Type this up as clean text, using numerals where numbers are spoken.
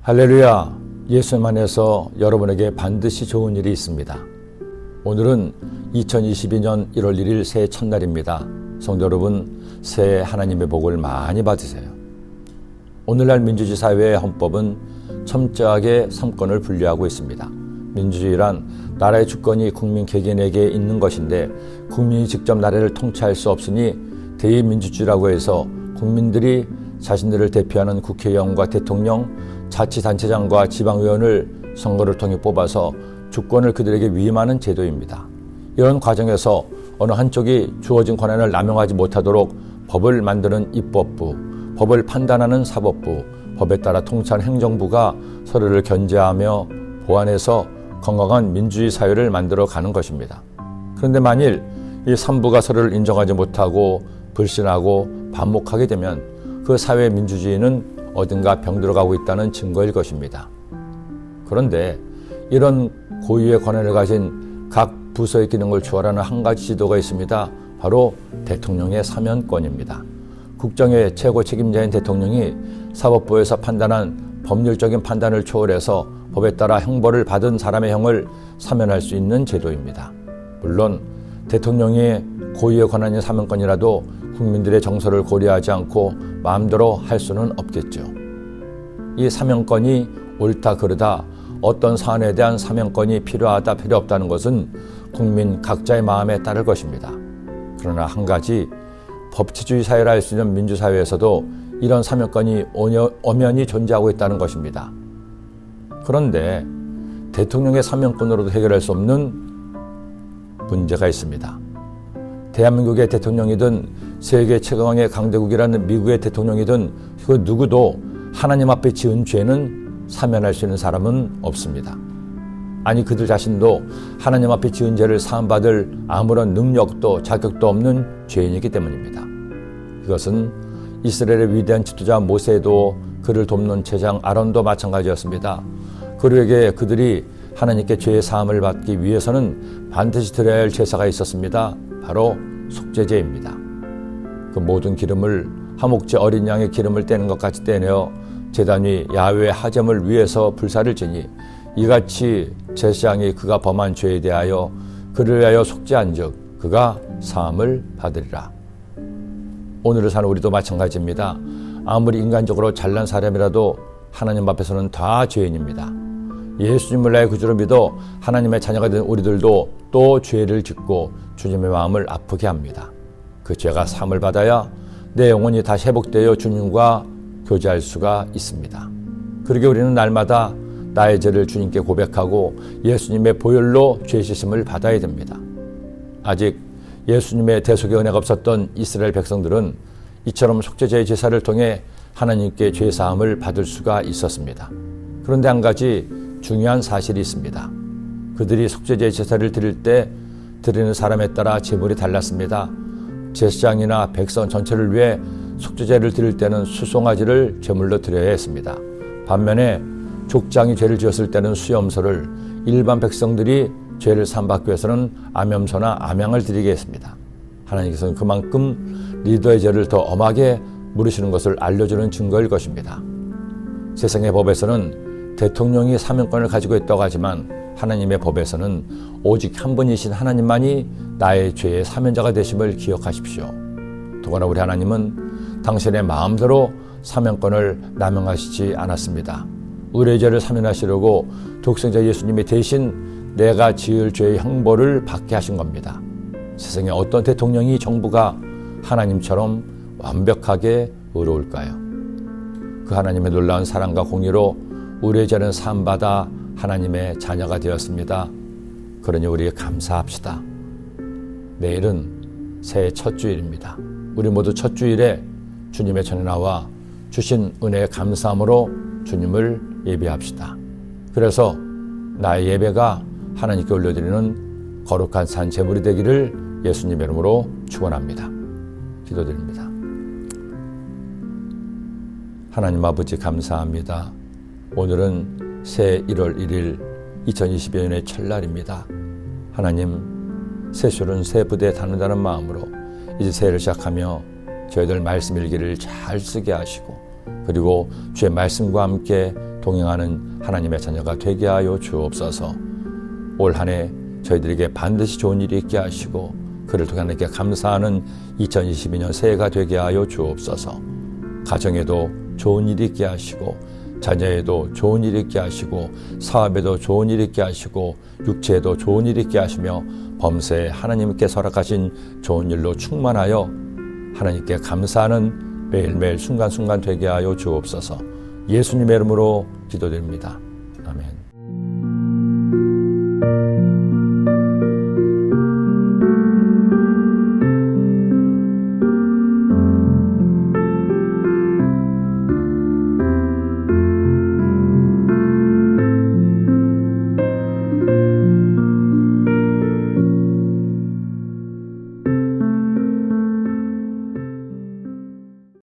할렐루야, 예수님 안에서 여러분에게 반드시 좋은 일이 있습니다. 오늘은 2022년 1월 1일 새해 첫날입니다. 성도 여러분, 새해 하나님의 복을 많이 받으세요. 오늘날 민주주의 사회의 헌법은 철저하게 3권을 분류하고 있습니다. 민주주의란 나라의 주권이 국민 개개인에게 있는 것인데 국민이 직접 나라를 통치할 수 없으니 대의민주주의라고 해서 국민들이 자신들을 대표하는 국회의원과 대통령, 자치단체장과 지방의원을 선거를 통해 뽑아서 주권을 그들에게 위임하는 제도입니다. 이런 과정에서 어느 한쪽이 주어진 권한을 남용하지 못하도록 법을 만드는 입법부, 법을 판단하는 사법부, 법에 따라 통치하는 행정부가 서로를 견제하며 보완해서 건강한 민주주의 사회를 만들어 가는 것입니다. 그런데 만일 이 3부가 서로를 인정하지 못하고 불신하고 반목하게 되면 그 사회의 민주주의는 어딘가 병들어가고 있다는 증거일 것입니다. 그런데 이런 고유의 권한을 가진 각 부서의 기능을 초월하는 한 가지 지도가 있습니다. 바로 대통령의 사면권입니다. 국정의 최고 책임자인 대통령이 사법부에서 판단한 법률적인 판단을 초월해서 법에 따라 형벌을 받은 사람의 형을 사면할 수 있는 제도입니다. 물론 대통령의 고유의 권한인 사면권이라도 국민들의 정서를 고려하지 않고 마음대로 할 수는 없겠죠. 이 사면권이 옳다 그르다, 어떤 사안에 대한 사면권이 필요하다 필요 없다는 것은 국민 각자의 마음에 따를 것입니다. 그러나 한 가지, 법치주의 사회라 할 수 있는 민주사회에서도 이런 사면권이 엄연히 존재하고 있다는 것입니다. 그런데 대통령의 사면권으로도 해결할 수 없는 문제가 있습니다. 대한민국의 대통령이든 세계 최강의 강대국이라는 미국의 대통령이든 그 누구도 하나님 앞에 지은 죄는 사면할 수 있는 사람은 없습니다. 아니, 그들 자신도 하나님 앞에 지은 죄를 사함받을 아무런 능력도 자격도 없는 죄인이기 때문입니다. 이것은 이스라엘의 위대한 지도자 모세도 그를 돕는 제장 아론도 마찬가지였습니다. 그들에게 그들이 하나님께 죄의 사함을 받기 위해서는 반드시 드려야 할 제사가 있었습니다. 바로 속죄제입니다. 그 모든 기름을 하목제 어린 양의 기름을 떼는 것 같이 떼내어 제단 위 야훼의 하점을 위해서 불사를 지니 이같이 제사장이 그가 범한 죄에 대하여 그를 위하여 속죄한즉 그가 사함을 받으리라. 오늘을 사는 우리도 마찬가지입니다. 아무리 인간적으로 잘난 사람이라도 하나님 앞에서는 다 죄인입니다. 예수님을 나의 구주로 믿어 하나님의 자녀가 된 우리들도 또 죄를 짓고 주님의 마음을 아프게 합니다. 그 죄가 사함을 받아야 내 영혼이 다시 회복되어 주님과 교제할 수가 있습니다. 그러게 우리는 날마다 나의 죄를 주님께 고백하고 예수님의 보혈로 죄 씻음을 받아야 됩니다. 아직 예수님의 대속의 은혜가 없었던 이스라엘 백성들은 이처럼 속죄제의 제사를 통해 하나님께 죄 사함을 받을 수가 있었습니다. 그런데 한 가지 중요한 사실이 있습니다. 그들이 속죄제의 제사를 드릴 때 드리는 사람에 따라 제물이 달랐습니다. 제사장이나 백성 전체를 위해 속죄제를 드릴 때는 수송아지를 제물로 드려야 했습니다. 반면에 족장이 죄를 지었을 때는 수염소를, 일반 백성들이 죄를 사함받기 위해서는 암염소나 암양을 드리게 했습니다. 하나님께서는 그만큼 리더의 죄를 더 엄하게 물으시는 것을 알려주는 증거일 것입니다. 세상의 법에서는 대통령이 사면권을 가지고 있다고 하지만 하나님의 법에서는 오직 한 분이신 하나님만이 나의 죄의 사면자가 되심을 기억하십시오. 더구나 우리 하나님은 당신의 마음대로 사면권을 남용하시지 않았습니다. 의뢰의 죄를 사면하시려고 독생자 예수님이 대신 내가 지을 죄의 형벌을 받게 하신 겁니다. 세상에 어떤 대통령이 정부가 하나님처럼 완벽하게 의로울까요? 그 하나님의 놀라운 사랑과 공의로 우리의 죄는 사함받아 하나님의 자녀가 되었습니다. 그러니 우리 감사합시다. 내일은 새해 첫 주일입니다. 우리 모두 첫 주일에 주님의 전에 나와 주신 은혜에 감사함으로 주님을 예배합시다. 그래서 나의 예배가 하나님께 올려드리는 거룩한 산 제물이 되기를 예수님의 이름으로 축원합니다. 기도드립니다. 하나님 아버지 감사합니다. 오늘은 새 1월 1일 2022년의 첫날입니다. 하나님, 새술은 새 부대에 닿는다는 마음으로 이제 새해를 시작하며 저희들 말씀 일기를 잘 쓰게 하시고 그리고 주의 말씀과 함께 동행하는 하나님의 자녀가 되게 하여 주옵소서. 올 한 해 저희들에게 반드시 좋은 일이 있게 하시고 그를 통해 하나님께 감사하는 2022년 새해가 되게 하여 주옵소서. 가정에도 좋은 일이 있게 하시고 자녀에도 좋은 일이 있게 하시고 사업에도 좋은 일이 있게 하시고 육체에도 좋은 일이 있게 하시며 범사에 하나님께서 허락하신 좋은 일로 충만하여 하나님께 감사하는 매일매일 순간순간 되게 하여 주옵소서. 예수님의 이름으로 기도드립니다. 아멘.